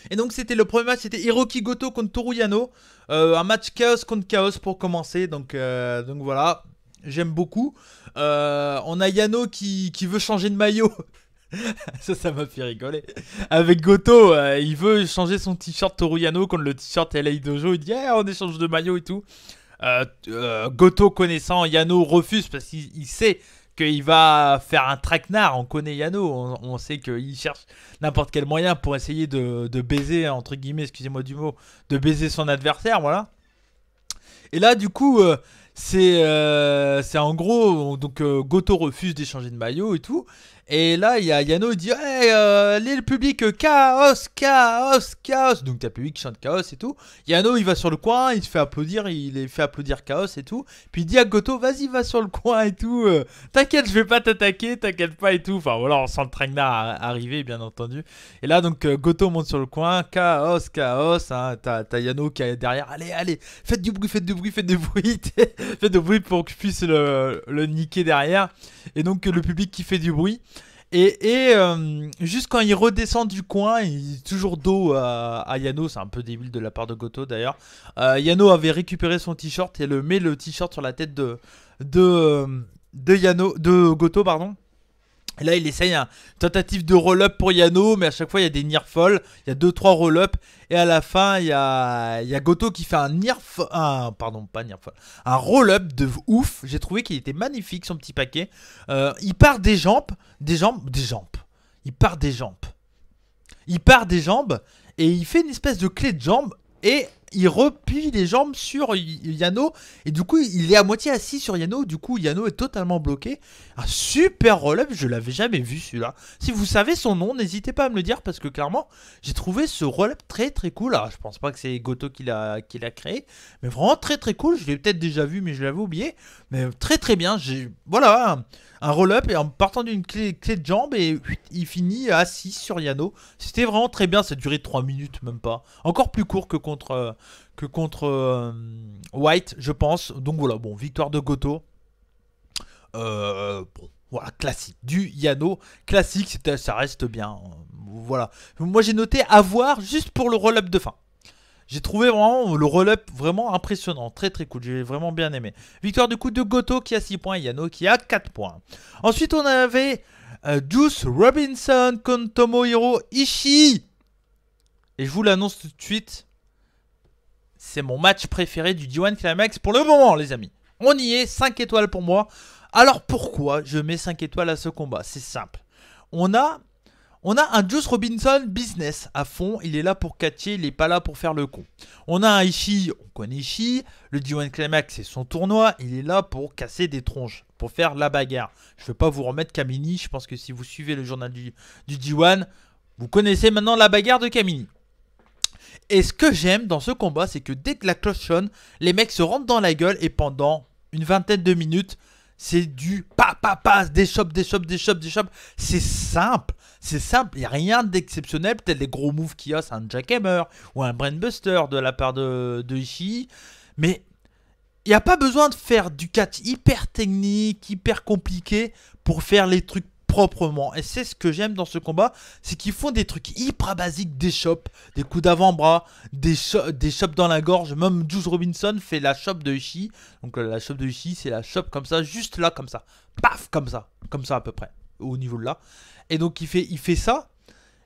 Et donc c'était le premier match, c'était Hiroki Goto contre Toru Yano. Un match chaos contre chaos pour commencer. Donc voilà. J'aime beaucoup. On a Yano qui veut changer de maillot. Ça m'a fait rigoler. Avec Goto, il veut changer son t-shirt Toru Yano contre le t-shirt LA Dojo. Il dit on échange de maillot et tout. Goto connaissant Yano refuse parce qu'il sait qu'il va faire un traquenard. On connaît Yano, on sait qu'il cherche n'importe quel moyen pour essayer de baiser, entre guillemets, excusez-moi du mot, de baiser son adversaire, voilà. Et là du coup c'est en gros donc Goto refuse d'échanger de maillot et tout. Et là, il y a Yano qui dit hey, le public, chaos, chaos, chaos. Donc, t'as le public qui chante chaos et tout. Yano, il va sur le coin, il se fait applaudir, il fait applaudir chaos et tout. Puis il dit à Goto, vas-y, va sur le coin et tout. T'inquiète, je vais pas t'attaquer, t'inquiète pas et tout. Enfin, voilà, on sent le traquenard arriver, bien entendu. Et là, donc, Goto monte sur le coin, chaos, chaos. Hein, t'as Yano qui est derrière. Allez, faites du bruit, faites du bruit. Faites du bruit pour que je puisse le niquer derrière. Et donc, le public qui fait du bruit. Et juste quand il redescend du coin, il est toujours dos à Yano. C'est un peu débile de la part de Goto d'ailleurs. Yano avait récupéré son t-shirt et met le t-shirt sur la tête de Goto, pardon. Et là, il essaye une tentative de roll-up pour Yano, mais à chaque fois, il y a des near fall. Il y a 2-3 roll-up. Et à la fin, il y a Goto qui fait un roll-up de ouf. J'ai trouvé qu'il était magnifique, son petit paquet. Il part des jambes. Il part des jambes. Et il fait une espèce de clé de jambe. Et il replie les jambes sur Yano. Et du coup, il est à moitié assis sur Yano. Du coup, Yano est totalement bloqué. Un super roll-up. Je l'avais jamais vu celui-là. Si vous savez son nom, n'hésitez pas à me le dire. Parce que clairement, j'ai trouvé ce roll-up très très cool. Alors, je pense pas que c'est Goto qui l'a créé. Mais vraiment très très cool. Je l'ai peut-être déjà vu, mais je l'avais oublié. Mais très très bien. Voilà. Un roll-up et en partant d'une clé de jambe et il finit assis sur Yano. C'était vraiment très bien, ça a duré 3 minutes même pas. Encore plus court que contre White, je pense. Donc voilà, bon, victoire de Goto. Bon, voilà, classique. Du Yano, classique, ça reste bien. Voilà. Moi j'ai noté à voir juste pour le roll-up de fin. J'ai trouvé vraiment le roll-up vraiment impressionnant. Très très cool. J'ai vraiment bien aimé. Victoire du coup de Goto qui a 6 points. Yano qui a 4 points. Ensuite on avait Juice Robinson contre Tomohiro Ishii. Et je vous l'annonce tout de suite. C'est mon match préféré du D1 Climax pour le moment les amis. On y est. 5 étoiles pour moi. Alors pourquoi je mets 5 étoiles à ce combat? C'est simple. On a un Juice Robinson business à fond, il est là pour catcher, il n'est pas là pour faire le con. On a un Ishii, on connaît Ishii, le D1 Climax c'est son tournoi, il est là pour casser des tronches, pour faire la bagarre. Je ne vais pas vous remettre Kamini, je pense que si vous suivez le journal du D1, vous connaissez maintenant la bagarre de Kamini. Et ce que j'aime dans ce combat, c'est que dès que la cloche sonne, les mecs se rentrent dans la gueule et pendant une vingtaine de minutes, c'est du des chops. C'est simple. Il n'y a rien d'exceptionnel. Peut-être les gros moves qu'il y a, c'est un jackhammer ou un brainbuster de la part de Ishii. Mais il n'y a pas besoin de faire du catch hyper technique, hyper compliqué pour faire les trucs proprement. Et c'est ce que j'aime dans ce combat, c'est qu'ils font des trucs hyper basiques, des chops, des coups d'avant-bras, des chops dans la gorge. Même Juice Robinson fait la chop de Ishii. Donc la chop de Ishii, c'est la chop comme ça, juste là, comme ça. Paf, comme ça à peu près, au niveau de là. Et donc il fait ça.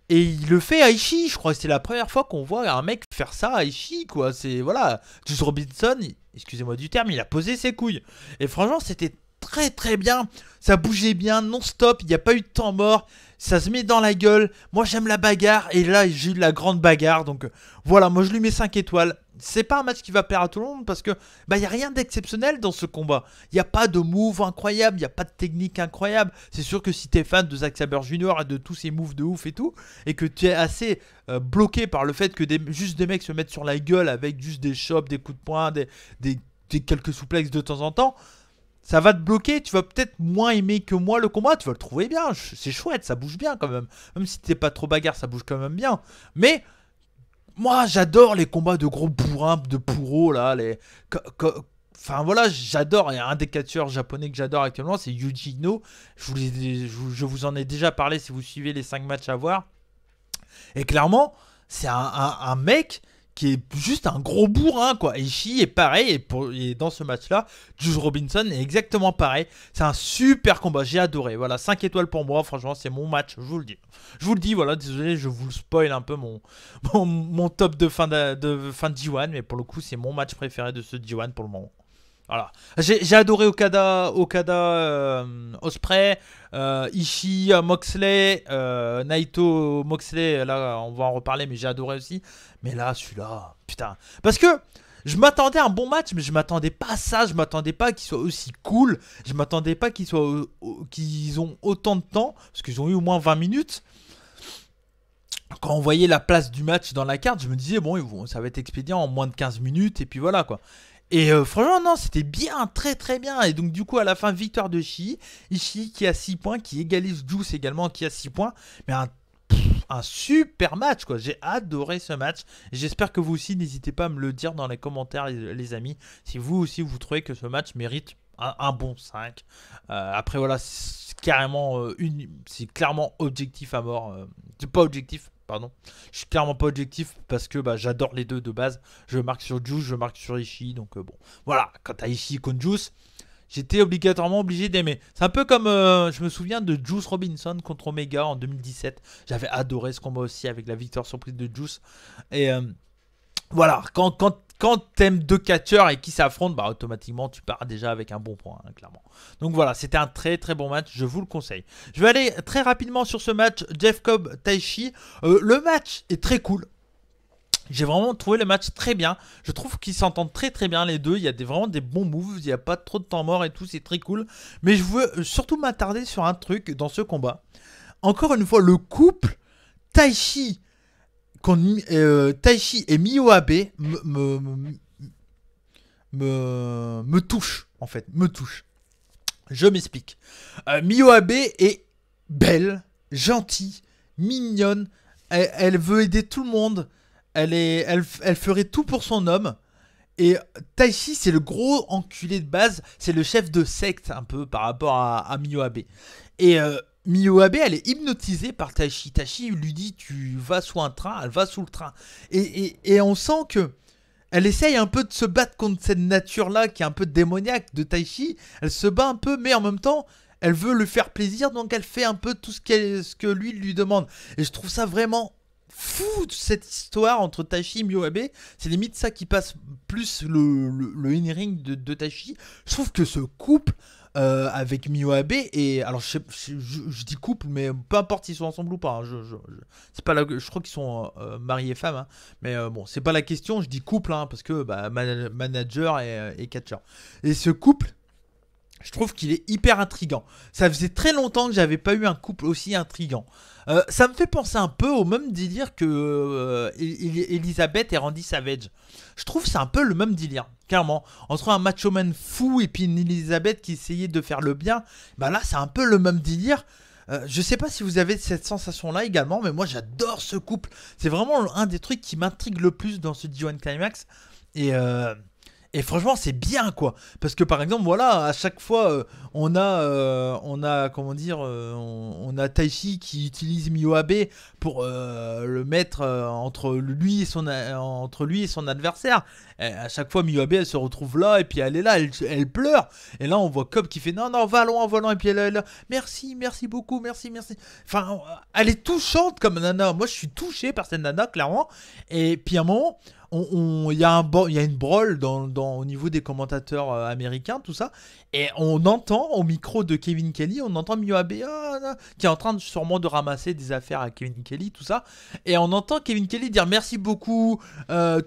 Et il le fait à Ishii, je crois que c'est la première fois qu'on voit un mec faire ça à Ishii, quoi. C'est, voilà, Juice Robinson, excusez-moi du terme, il a posé ses couilles. Et franchement, c'était très très bien. Ça bougeait bien, non-stop, il n'y a pas eu de temps mort. Ça se met dans la gueule. Moi, j'aime la bagarre. Et là, j'ai eu la grande bagarre. Donc, voilà, moi, je lui mets 5 étoiles. C'est pas un match qui va plaire à tout le monde parce que bah, y a rien d'exceptionnel dans ce combat. Il n'y a pas de move incroyable, il n'y a pas de technique incroyable. C'est sûr que si tu es fan de Zack Sabre Jr. et de tous ses moves de ouf et tout, et que tu es assez bloqué par le fait que juste des mecs se mettent sur la gueule avec juste des chops, des coups de poing, des quelques souplexes de temps en temps, ça va te bloquer. Tu vas peut-être moins aimer que moi le combat. Tu vas le trouver bien, c'est chouette, ça bouge bien quand même. Même si t'es pas trop bagarre, ça bouge quand même bien. Mais moi, j'adore les combats de gros bourrins, de pourreaux, là. Enfin, voilà, j'adore. Il y a un des catcheurs japonais que j'adore actuellement, c'est Yuji Ino. Je vous en ai déjà parlé si vous suivez les 5 matchs à voir. Et clairement, c'est un mec qui est juste un gros bourrin, quoi. Ishii est pareil, et dans ce match-là, Juice Robinson est exactement pareil. C'est un super combat, j'ai adoré. Voilà, 5 étoiles pour moi, franchement, c'est mon match, je vous le dis. Je vous le dis, voilà, désolé, je vous spoil un peu mon top de fin de G1, mais pour le coup, c'est mon match préféré de ce G1 pour le moment. Voilà. J'ai adoré Okada Ospreay, Ishii, Moxley, Naito, Moxley, là on va en reparler, mais j'ai adoré aussi. Mais là, celui-là, putain. Parce que je m'attendais à un bon match, mais je m'attendais pas à ça. Je m'attendais pas qu'il soit aussi cool. Je m'attendais pas qu'ils ont autant de temps, parce qu'ils ont eu au moins 20 minutes. Quand on voyait la place du match dans la carte, je me disais, bon, ça va être expédié en moins de 15 minutes, et puis voilà, quoi. Et franchement, non, c'était bien, très très bien. Et donc, du coup, à la fin, victoire de Ishii. Ishii qui a 6 points, qui égalise Juice également, qui a 6 points. Mais un super match, quoi. J'ai adoré ce match. J'espère que vous aussi, n'hésitez pas à me le dire dans les commentaires, les amis. Si vous aussi, vous trouvez que ce match mérite un bon 5. Après, voilà, c'est clairement objectif à mort. C'est pas objectif. Pardon, je suis clairement pas objectif parce que bah, j'adore les deux de base. Je marque sur Juice, je marque sur Ishii. Donc bon, voilà, quand t'as Ishii contre Juice, j'étais obligatoirement obligé d'aimer. C'est un peu comme, je me souviens de Juice Robinson contre Omega en 2017. J'avais adoré ce combat aussi avec la victoire surprise de Juice. Et voilà, quand t'aimes deux catcheurs et qui s'affrontent, bah automatiquement tu pars déjà avec un bon point, hein, clairement. Donc voilà, c'était un très très bon match, je vous le conseille. Je vais aller très rapidement sur ce match, Jeff Cobb Taichi. Le match est très cool. J'ai vraiment trouvé le match très bien. Je trouve qu'ils s'entendent très très bien les deux. Il y a vraiment des bons moves, il n'y a pas trop de temps mort et tout, c'est très cool. Mais je veux surtout m'attarder sur un truc dans ce combat. Encore une fois, le couple Taichi et Miyoabe me touche, en fait, me touche. Je m'explique. Miyoabe est belle, gentille, mignonne, elle veut aider tout le monde, elle ferait tout pour son homme. Et Taichi, c'est le gros enculé de base, c'est le chef de secte un peu par rapport à Miyoabe. Et Miyoabe, elle est hypnotisée par Taichi. Taichi lui dit tu vas sous un train, elle va sous le train. Et on sent que elle essaye un peu de se battre contre cette nature-là qui est un peu démoniaque de Taichi. Elle se bat un peu, mais en même temps, elle veut lui faire plaisir, donc elle fait un peu tout ce que lui demande. Et je trouve ça vraiment fou, cette histoire entre Taichi et Miyoabe. C'est limite ça qui passe plus le in-ring de Taichi. Je trouve que ce couple avec Miyoabe et alors je dis couple, mais peu importe s'ils sont ensemble ou pas, hein, c'est pas je crois qu'ils sont mariés et femmes, hein, mais bon, c'est pas la question. Je dis couple, hein, parce que bah, manager et catcher. Et ce couple, je trouve qu'il est hyper intriguant. Ça faisait très longtemps que j'avais pas eu un couple aussi intriguant. Ça me fait penser un peu au même délire que Elizabeth et Randy Savage. Je trouve que c'est un peu le même délire, clairement. Entre un macho man fou et puis une Elizabeth qui essayait de faire le bien, bah là c'est un peu le même délire. Je sais pas si vous avez cette sensation-là également, mais moi j'adore ce couple. C'est vraiment un des trucs qui m'intrigue le plus dans ce G1 Climax. Et franchement, c'est bien quoi. Parce que par exemple, voilà, à chaque fois, comment dire, on a Taichi qui utilise Miyoabe pour le mettre entre lui et son adversaire. Et à chaque fois, Miyoabe, elle se retrouve là, et puis elle est là, elle pleure. Et là, on voit Cobb qui fait non, non, va loin, va loin. Et puis elle est là, merci, merci beaucoup, merci, merci. Enfin, elle est touchante comme nana. Moi, je suis touché par cette nana, clairement. Et puis à un moment, il y a une brawl au niveau des commentateurs américains, tout ça, et on entend au micro de Kevin Kelly, on entend Miyoabe qui est en train sûrement de ramasser des affaires à Kevin Kelly, tout ça, et on entend Kevin Kelly dire merci beaucoup,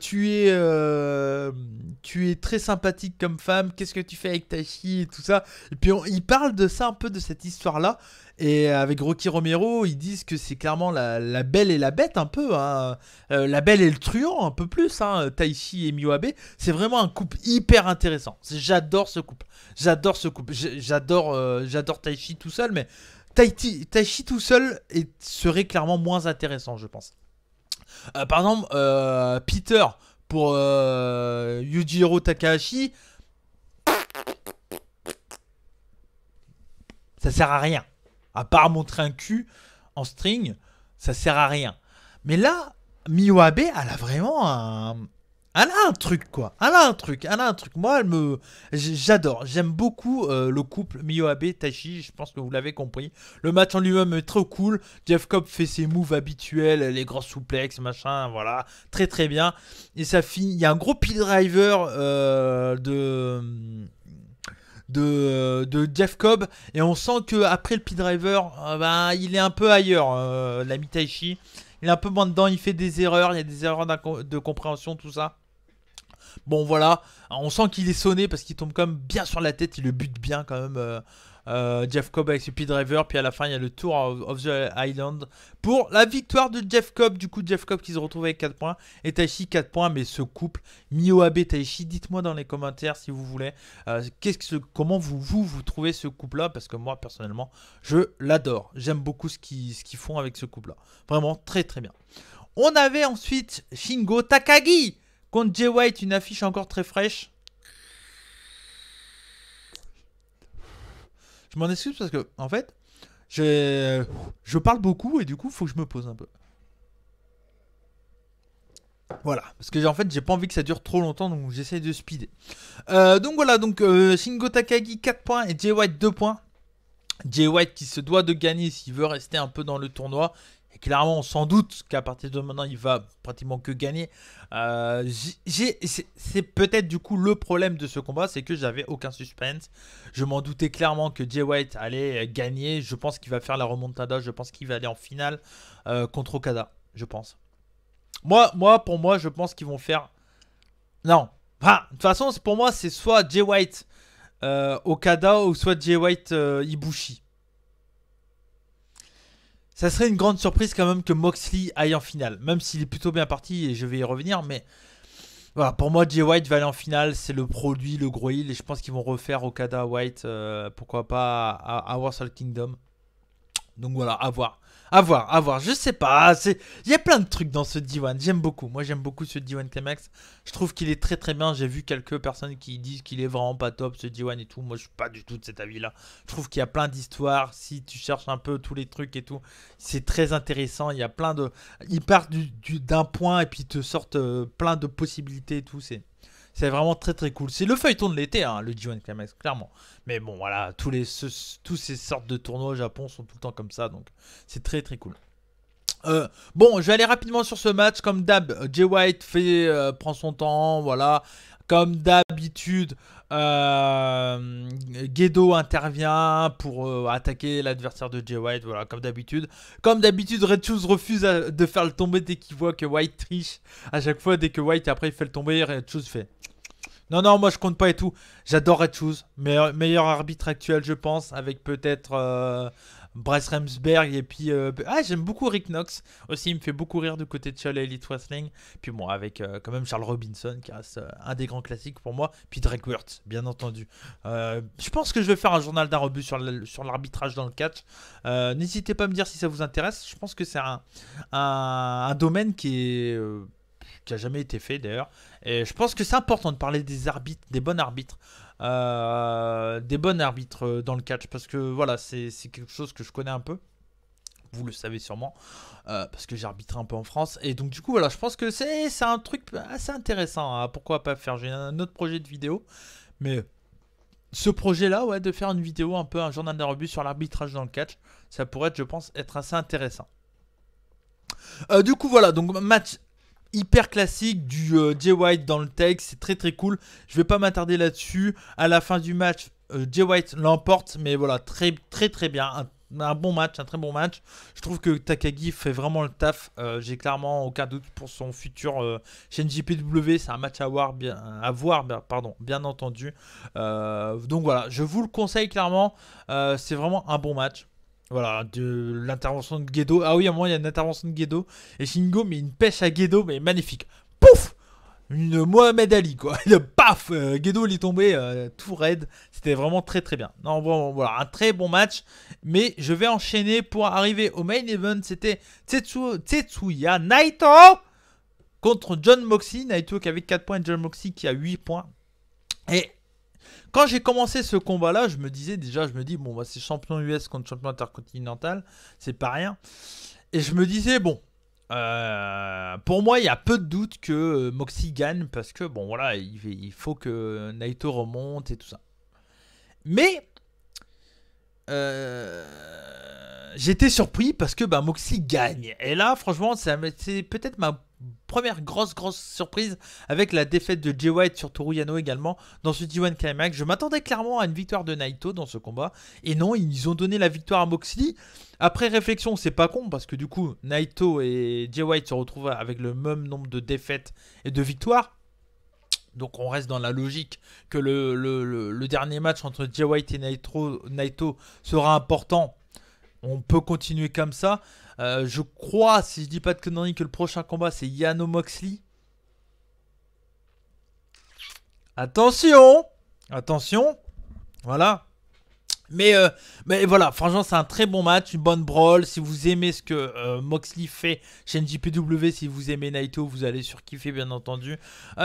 tu es très sympathique comme femme, qu'est-ce que tu fais avec Taichi et tout ça, et puis il parle de ça un peu, de cette histoire-là. Et avec Rocky Romero, ils disent que c'est clairement la belle et la bête un peu, hein. La belle et le truand un peu plus, hein. Taichi et Miyoabe, c'est vraiment un couple hyper intéressant. J'adore ce couple, j'adore Taichi tout seul, mais Taichi tout seul serait clairement moins intéressant, je pense. Par exemple, Peter pour Yujiro Takahashi, ça sert à rien. À part montrer un cul en string, ça sert à rien. Mais là, Miyoabe, elle a vraiment elle a un truc, quoi. Elle a un truc. Moi, j'adore. J'aime beaucoup le couple Miyoabe-Taichi. Je pense que vous l'avez compris. Le match en lui-même est trop cool. Jeff Cobb fait ses moves habituels, les grands souplex, machin, voilà. Très, très bien. Et ça finit. Il y a un gros pile driver de Jeff Cobb, et on sent que après le P-Driver, il est un peu ailleurs, l'ami Taichi. Il est un peu moins dedans, il fait des erreurs, il y a des erreurs de compréhension, tout ça. Bon voilà, on sent qu'il est sonné parce qu'il tombe quand même bien sur la tête, il le bute bien quand même. Jeff Cobb avec ce P-Driver, puis à la fin il y a le Tour of the Island pour la victoire de Jeff Cobb. Du coup, Jeff Cobb qui se retrouve avec 4 points et Taichi 4 points. Mais ce couple Miyoabe-Taichi, dites-moi dans les commentaires si vous voulez comment vous trouvez ce couple là, parce que moi personnellement je l'adore. J'aime beaucoup ce qu'ils font avec ce couple là, vraiment très très bien. On avait ensuite Shingo Takagi contre Jay White, une affiche encore très fraîche. Je m'en excuse parce que, en fait, je parle beaucoup et du coup, il faut que je me pose un peu. Voilà, parce que en fait, j'ai pas envie que ça dure trop longtemps, donc j'essaie de speeder. Donc voilà, Shingo Takagi 4 points et Jay White 2 points. Jay White qui se doit de gagner s'il veut rester un peu dans le tournoi. Et clairement, on s'en doute qu'à partir de maintenant, il va pratiquement que gagner. C'est peut-être du coup le problème de ce combat, c'est que j'avais aucun suspense. Je m'en doutais clairement que Jay White allait gagner. Je pense qu'il va faire la remontada. Je pense qu'il va aller en finale contre Okada. Je pense. Pour moi, je pense qu'ils vont faire... Non. Enfin, de toute façon, pour moi, c'est soit Jay White Okada ou soit Jay White Ibushi. Ça serait une grande surprise quand même que Moxley aille en finale. Même s'il est plutôt bien parti et je vais y revenir. Mais voilà, pour moi, Jay White va aller en finale. C'est le produit, le gros heel. Et je pense qu'ils vont refaire Okada White. Pourquoi pas à Wrestle Kingdom. Donc voilà, à voir. À voir. Je sais pas. Il y a plein de trucs dans ce D1. J'aime beaucoup. Moi, j'aime beaucoup ce D1 Climax. Je trouve qu'il est très très bien. J'ai vu quelques personnes qui disent qu'il est vraiment pas top ce D1 et tout. Moi, je suis pas du tout de cet avis-là. Je trouve qu'il y a plein d'histoires. Si tu cherches un peu tous les trucs et tout, c'est très intéressant. Il y a plein de. Ils partent d'un point et puis ils te sortent plein de possibilités et tout. C'est vraiment très très cool. C'est le feuilleton de l'été, hein, le G1 Climax, clairement. Mais bon, voilà, tous ces sortes de tournois au Japon sont tout le temps comme ça, donc c'est très très cool. Bon, je vais aller rapidement sur ce match. Comme d'hab, Jay White prend son temps, voilà. Comme d'habitude, Gedo intervient pour attaquer l'adversaire de Jay White, voilà, comme d'habitude. Comme d'habitude, Red Shoes refuse de faire le tomber dès qu'il voit que White triche. À chaque fois, dès que White après il fait le tomber, Red Shoes fait... Non, moi je compte pas et tout. J'adore Red Shoes. Meilleur arbitre actuel, je pense, avec peut-être Bryce Remsberg. Et puis, j'aime beaucoup Rick Knox. Aussi, il me fait beaucoup rire du côté de Charlie Elite Wrestling. Puis bon, avec quand même Charles Robinson, qui reste un des grands classiques pour moi. Puis Drake Wuertz, bien entendu. Je pense que je vais faire un journal d'un rebut sur l'arbitrage dans le catch. N'hésitez pas à me dire si ça vous intéresse. Je pense que c'est un domaine qui est qui a jamais été fait d'ailleurs. Et je pense que c'est important de parler des arbitres, des bons arbitres. Dans le catch. Parce que voilà, c'est quelque chose que je connais un peu. Vous le savez sûrement. Parce que j'ai arbitré un peu en France. Et donc du coup, voilà, je pense que c'est un truc assez intéressant. Hein. Pourquoi pas faire? J'ai un autre projet de vidéo. Mais ce projet-là, ouais, de faire une vidéo, un peu un journal d'un rebut sur l'arbitrage dans le catch, ça pourrait, je pense, être assez intéressant. Du coup, voilà, donc match hyper classique du Jay White dans le take, c'est très très cool. Je vais pas m'attarder là-dessus. À la fin du match, Jay White l'emporte, mais voilà, très très très bien. Un bon match, un très bon match. Je trouve que Takagi fait vraiment le taf. J'ai clairement aucun doute pour son futur chez NJPW. C'est un match à voir, bien entendu. Donc voilà, je vous le conseille clairement. C'est vraiment un bon match. Voilà, de l'intervention de Gedo. Ah oui, à un moment, il y a une intervention de Gedo. Et Shingo, mais une pêche à Gedo, mais magnifique. Pouf! Une Mohamed Ali, quoi. Paf! Gedo, il est tombé tout raide. C'était vraiment très très bien. Non, bon, voilà, un très bon match. Mais je vais enchaîner pour arriver au main event. C'était Tetsuya Naito contre Jon Moxley. Naito qui avait 4 points, Jon Moxley qui a 8 points. Et quand j'ai commencé ce combat-là, je me dis, bon, bah, c'est champion US contre champion intercontinental, c'est pas rien. Et je me disais, bon, pour moi, il y a peu de doute que Moxley gagne parce que, bon, voilà, il faut que Naito remonte et tout ça. Mais, j'étais surpris parce que bah, Moxley gagne. Et là, franchement, c'est peut-être ma première grosse surprise avec la défaite de Jay White sur Toru Yano également dans ce G1 Climax. Je m'attendais clairement à une victoire de Naito dans ce combat. Et non, ils ont donné la victoire à Moxley. Après réflexion, c'est pas con parce que du coup, Naito et Jay White se retrouvent avec le même nombre de défaites et de victoires. Donc on reste dans la logique que le dernier match entre Jay White et Naito sera important. On peut continuer comme ça. Je crois, si je dis pas de conneries, que le prochain combat c'est Yano Moxley. Attention, voilà. Mais voilà, franchement, c'est un très bon match, une bonne brawl. Si vous aimez ce que Moxley fait chez NJPW, si vous aimez Naito, vous allez surkiffer, bien entendu.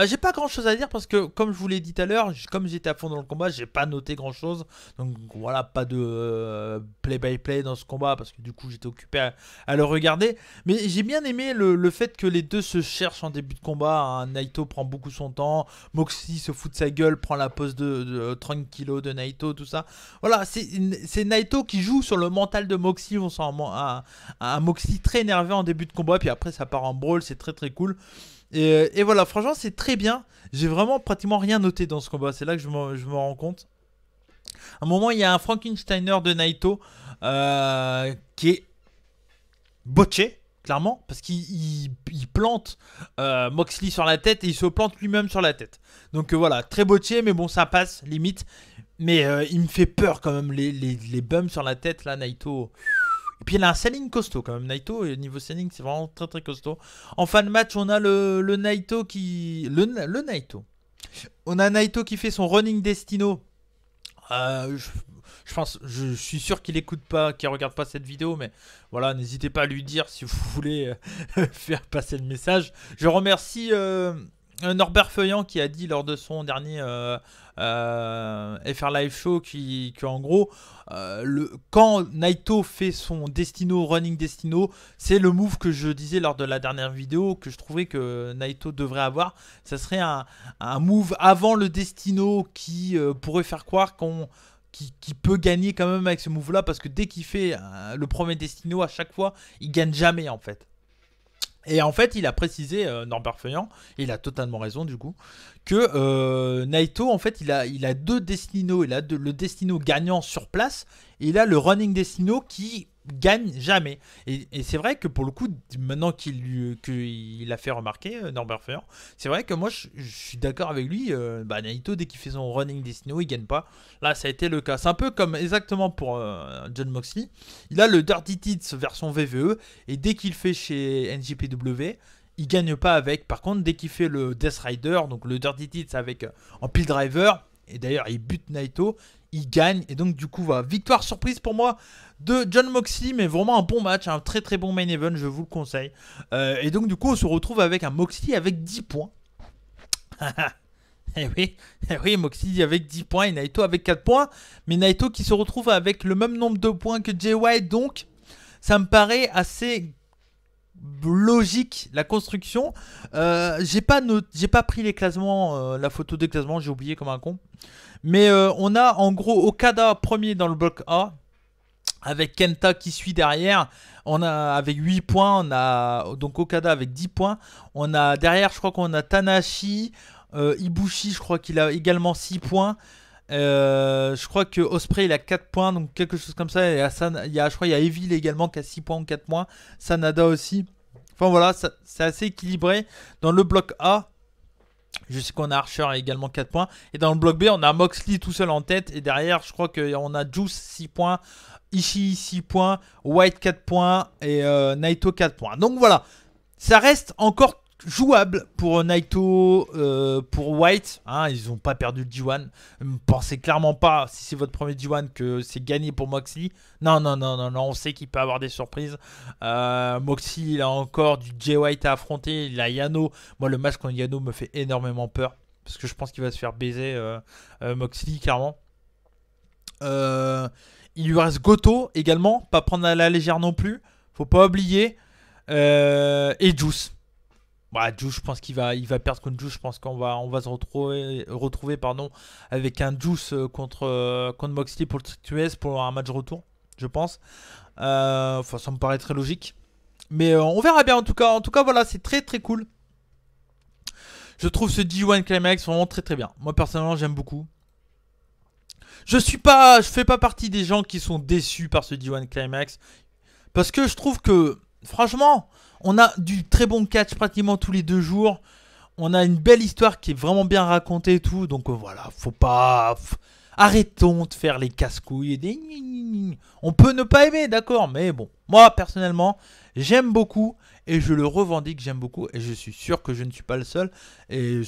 J'ai pas grand chose à dire parce que, comme je vous l'ai dit tout à l'heure, comme j'étais à fond dans le combat, j'ai pas noté grand chose. Donc voilà, pas de play-by-play dans ce combat parce que du coup, j'étais occupé à le regarder. Mais j'ai bien aimé le fait que les deux se cherchent en début de combat. Hein. Naito prend beaucoup son temps, Moxley se fout de sa gueule, prend la pose de 30 kilos de Naito, tout ça. Voilà, c'est Naito qui joue sur le mental de Moxley. On sent un Moxley très énervé en début de combat. Puis après, ça part en brawl. C'est très très cool. Et voilà, franchement, c'est très bien. J'ai vraiment pratiquement rien noté dans ce combat. C'est là que je me rends compte. À un moment, il y a un Frankensteiner de Naito qui est botché. Clairement, parce qu'il plante Moxley sur la tête et il se plante lui-même sur la tête. Donc voilà, très botché, mais bon, ça passe, limite. Mais il me fait peur quand même, les bums sur la tête, là, Naito. Et puis il a un selling costaud quand même, Naito. Et niveau selling, c'est vraiment très très costaud. En fin de match, on a le Naito qui... Le Naito. On a Naito qui fait son Running Destino. Je suis sûr qu'il écoute pas, qu'il regarde pas cette vidéo, mais voilà, n'hésitez pas à lui dire si vous voulez faire passer le message. Je remercie Norbert Feuillant qui a dit lors de son dernier FR Live Show qu'en gros, quand Naito fait son Destino, Running Destino, c'est le move que je disais lors de la dernière vidéo que je trouvais que Naito devrait avoir. Ça serait un move avant le Destino qui pourrait faire croire qui peut gagner quand même avec ce move là parce que dès qu'il fait le premier Destino à chaque fois il gagne jamais en fait. Et en fait il a précisé Norbert Feuillant, et il a totalement raison du coup, que Naito en fait il a deux Destino. Il a le Destino gagnant sur place et il a le Running Destino qui gagne jamais. Et c'est vrai que pour le coup, maintenant qu'il a fait remarquer Norbert Feuillant, c'est vrai que moi je suis d'accord avec lui. Naito, dès qu'il fait son Running Destino, il gagne pas. Là ça a été le cas. C'est un peu comme exactement pour Jon Moxley. Il a le Dirty Deeds version VVE et dès qu'il fait chez NJPW, il gagne pas avec. Par contre, dès qu'il fait le Death Rider, donc le Dirty Deeds avec en pile driver, et d'ailleurs il bute Naito, il gagne. Et donc du coup, voilà, victoire surprise pour moi de Jon Moxley, mais vraiment un bon match, un très très bon main event, je vous le conseille. Et donc du coup, on se retrouve avec un Moxley avec 10 points. Eh oui, Moxley avec 10 points et Naito avec 4 points. Mais Naito qui se retrouve avec le même nombre de points que Jay White, donc ça me paraît assez logique la construction. J'ai pas pris les classements, la photo des classements, j'ai oublié comme un con. Mais on a en gros Okada premier dans le bloc A, avec Kenta qui suit derrière. On a avec 8 points, on a donc Okada avec 10 points. On a derrière, je crois qu'on a Tanahashi, Ibushi, je crois qu'il a également 6 points. Je crois que Ospreay il a 4 points, donc quelque chose comme ça. Et je crois qu'il y a Evil également qui a 6 points ou 4 points. Sanada aussi. Enfin voilà, c'est assez équilibré. Dans le bloc A, je sais qu'on a Archer également 4 points. Et dans le bloc B, on a Moxley tout seul en tête. Et derrière, je crois qu'on a Juice 6 points, Ishii 6 points, White 4 points et Naito 4 points. Donc voilà, ça reste encore jouable pour Naito, pour White, hein, ils n'ont pas perdu le G1. Pensez clairement pas, si c'est votre premier G1, que c'est gagné pour Moxley. Non, on sait qu'il peut avoir des surprises. Moxley, il a encore du Jay White à affronter, il a Yano. Moi, le match contre Yano me fait énormément peur, parce que je pense qu'il va se faire baiser Moxley, clairement. Il lui reste Goto également, pas prendre à la légère non plus, faut pas oublier. Et Juice. Bah, Juice, je pense qu'il va perdre contre Juice. Je pense qu'on va se retrouver avec un Juice contre Moxley pour le titre US pour un match retour, je pense. Enfin, ça me paraît très logique. Mais on verra bien en tout cas. En tout cas, voilà, c'est très très cool. Je trouve ce G1 Climax vraiment très très bien. Moi, personnellement, j'aime beaucoup. Je fais pas partie des gens qui sont déçus par ce G1 Climax. Parce que je trouve que, franchement, on a du très bon catch pratiquement tous les 2 jours. On a une belle histoire qui est vraiment bien racontée et tout. Donc voilà, faut pas... Arrêtons de faire les casse-couilles. On peut ne pas aimer, d'accord. Mais bon, moi personnellement, j'aime beaucoup. Et je le revendique, j'aime beaucoup. Et je suis sûr que je ne suis pas le seul. Et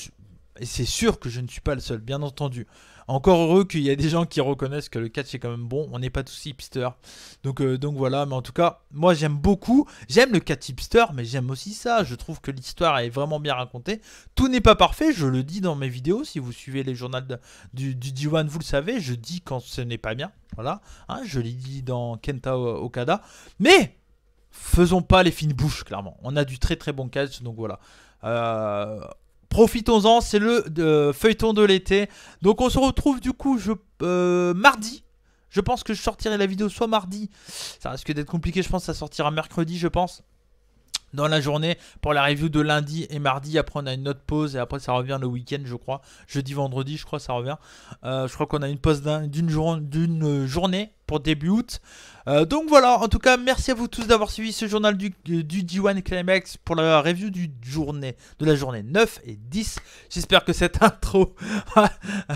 c'est sûr que je ne suis pas le seul, bien entendu. Encore heureux qu'il y a des gens qui reconnaissent que le catch est quand même bon. On n'est pas tous hipsters. Donc voilà, mais en tout cas, moi j'aime beaucoup. J'aime le catch hipster, mais j'aime aussi ça. Je trouve que l'histoire est vraiment bien racontée. Tout n'est pas parfait, je le dis dans mes vidéos. Si vous suivez les journaux du G1, vous le savez. Je dis quand ce n'est pas bien. Voilà, hein, je l'ai dit dans Kenta Okada. Mais faisons pas les fines bouches, clairement. On a du très très bon catch, donc voilà. Profitons-en, c'est le feuilleton de l'été. Donc on se retrouve du coup mardi. Je pense que je sortirai la vidéo soit mardi. Ça risque d'être compliqué, je pense que ça sortira mercredi, je pense. Dans la journée pour la review de lundi et mardi. Après on a une autre pause et après ça revient le week-end, je crois. Jeudi, vendredi, je crois ça revient. Je crois qu'on a une pause d'une journée pour début août. Donc voilà, en tout cas merci à vous tous d'avoir suivi ce journal du G1 Climax pour la review de la journée 9 et 10. J'espère que cette intro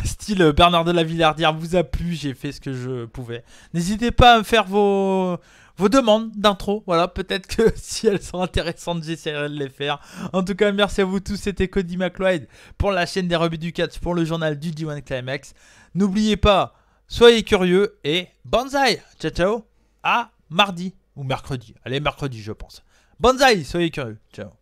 style Bernard de la Villardière vous a plu. J'ai fait ce que je pouvais. N'hésitez pas à me faire vos demandes d'intro, voilà, peut-être que si elles sont intéressantes, j'essaierai de les faire. En tout cas, merci à vous tous, c'était Cody McLeod pour la chaîne des rebuts du catch, pour le journal du G1 Climax. N'oubliez pas, soyez curieux et banzai. Ciao ciao, à mardi ou mercredi. Allez, mercredi je pense. Banzai, soyez curieux. Ciao.